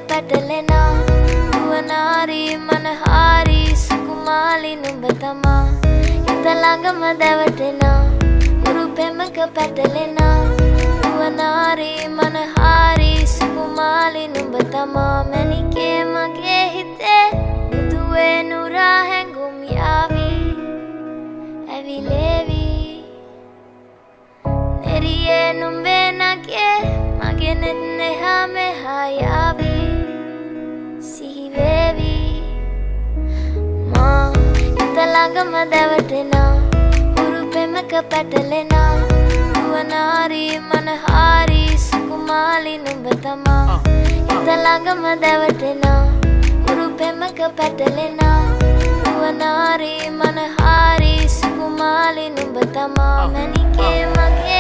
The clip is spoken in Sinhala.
පැටලෙනා නුවනාරී මනහාරී සුකුමාලි නුඹ තමා හිත ළඟම දැවටෙනා උරු පෙමක පැටලෙනා නුවනාරී මනහාරී සුකුමාලි නුඹ තමා මැණිකේ මගේ හිතේ මුදුවේ නුරා හැඟුම් යාවි ඇවිලේවි නෙරියේ නුඹේ නගේ මගේ නෙත් නෙහා මෙහා යාවි සිහිවේවි මා හිත ළඟම දැවටෙනා උරු පෙමක පැටලෙනා නුවනාරී මනහාරී සුකුමාලි නුඹ තමා හිත ළඟම දැවටෙනා උරු පෙමක පැටලෙනා නුවනාරී මනහාරී සුකුමාලි නුඹ තමා මැණිකේ මගේ